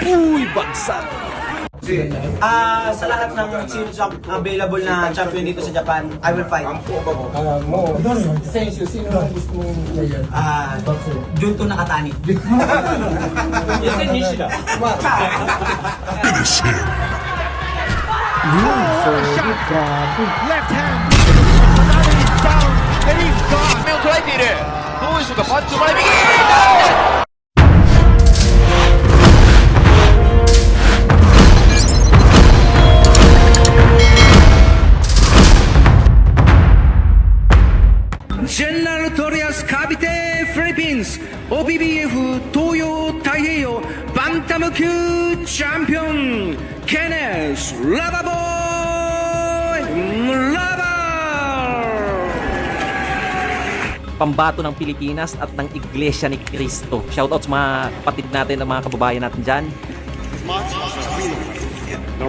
Uy, bagsak! Sa lahat ng available na champion dito sa Japan, I will fight. もうどの選手、sino ang gusto mong player? Junto Nakatani. Left hand! Another is down, and he's gone! 目を捉えている。どうでしょうか、パンチを前右。General Torias Cavite Philippines OBBF 東洋太平洋バンタム級チャンピオン Kenneth Lavaboy Lava! Pambato ng Pilipinas at ng Iglesia ni Cristo. Shoutout sa mga kapatid natin at mga kababayan natin dyan.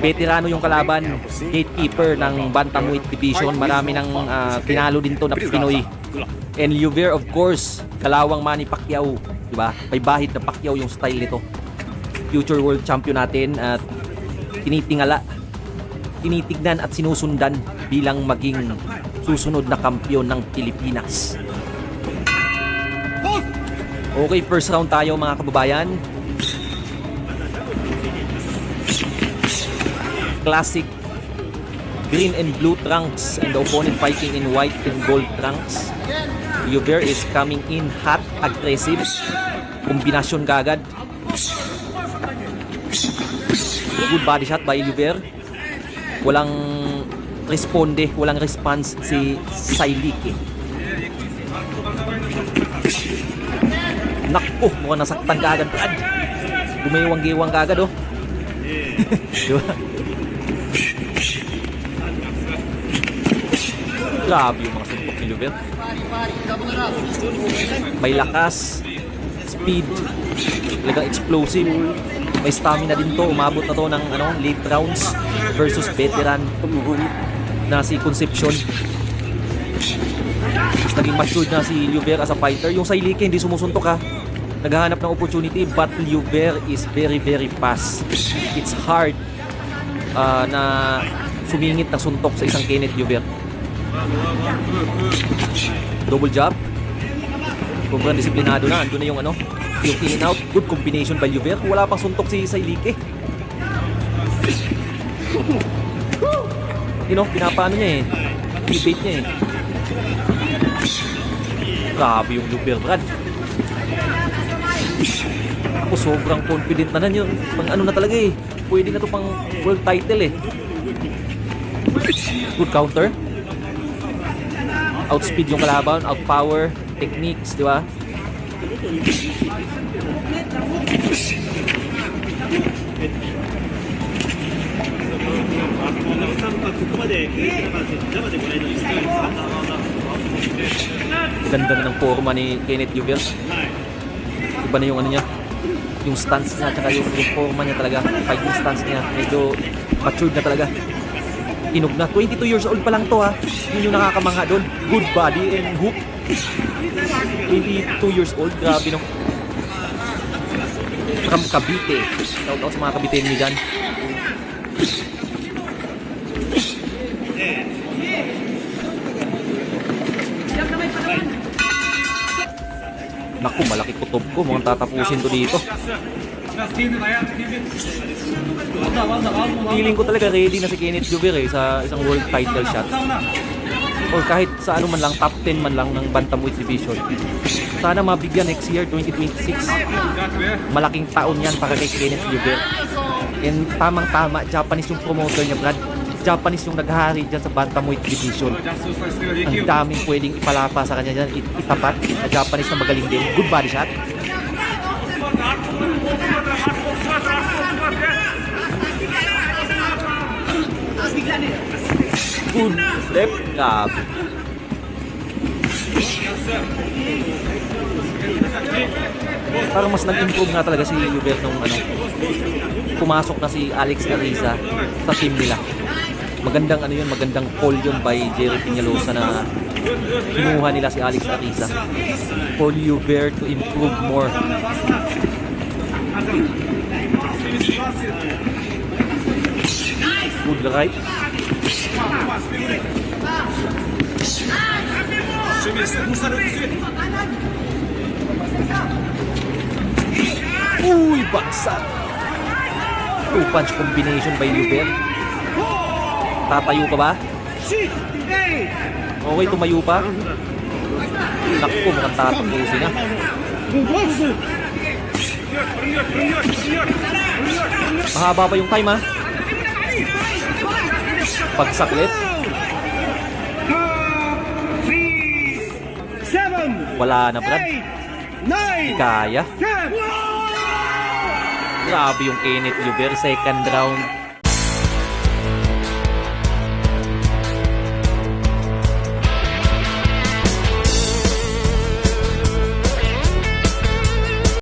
Veterano yung kalaban, gatekeeper ng Bantamweight Division. Marami ng tinalo din to na Pinoy. And Lluvia, of course, kalawang Manny Pacquiao, di ba? May bahid na Pacquiao yung style nito. Future world champion natin at tinitingala, tinitignan at sinusundan bilang maging susunod na kampiyon ng Pilipinas. Okay, first round tayo mga kababayan. Classic green and blue trunks and the opponent fighting in white and gold trunks. Lluvia is coming in hot, aggressive. Kombinasyon kagad. Good body shot by Lluvia. Walang responde, walang response si Sailike. Nakpo, mukhang nasaktan kagad. Gumaywang-giwang kagad, oh. Diba? Grabe yung mga suntok ni Lluvia. May lakas, speed, talagang explosive. May stamina din to. Umabot na to ng late rounds versus veteran na si Concepcion. Mas naging matured na si Lluvia as a fighter. Yung Sailike hindi sumusuntok ha. Naghahanap ng opportunity but Lluvia is very very fast. It's hard na sumingit ng suntok sa isang Kenneth Lluvia. Double jab. Sobrang disiplinado na. Ando na yung yung in and out. Good combination by Lluvia. Wala pang suntok si Sailike. Pinapaano niya eh. Pinibait niya eh. Grabe yung Lluvia, Brad. Ako sobrang confident na yun. Pang na talaga eh. Pwede na to pang world title eh. Good counter. Outspeed yung kalaban, outpower, techniques, di ba? Ganda na ng forma ni Kenneth Lluvia. Iba na yung niya, yung stance niya, tsaka yung forma niya talaga, fighting stance niya, medyo matured na talaga. Inog na, 22 years old pa lang to ha. Yun yung nakakamangha doon. Good body and hook. 22 years old, grabe no. From Cavite. Shout out sa mga Cavite niyo dyan. Naku, malaki kutob ko. Mukhang tatapusin to dito. Feeling ko talaga ready na si Kenneth Lluvia sa isang world title shot. Or kahit sa man lang, top 10 man lang ng Bantamweight Division. Sana mabigyan next year, 2026. Malaking taon yan para kay Kenneth Lluvia. And tamang-tama, Japanese yung promoter niya, Brad. Japanese yung naghahari dyan sa Bantamweight Division. Ang daming pwedeng ipalapa sa kanya dyan, itapat. Na Japanese na magaling din. Good body shot. Good step. Grabe. Parang mas nag-improve nga talaga si Lluvia nung pumasok na si Alex Ariza sa team nila. Magandang magandang call yun by Jerry Peñalosa na kinuha nila si Alex Ariza for Lluvia to improve more. Good right. Uy, baksak. Two punch combination by Lubel. Tatayo pa ba? Okay, tumayo pa. Naku, mukhang tatapusin na. Mahaba pa yung time, ha? Pagsaklit. Wala na, Brad. Kaya. Grabe yung Kenneth Lubel. Second round.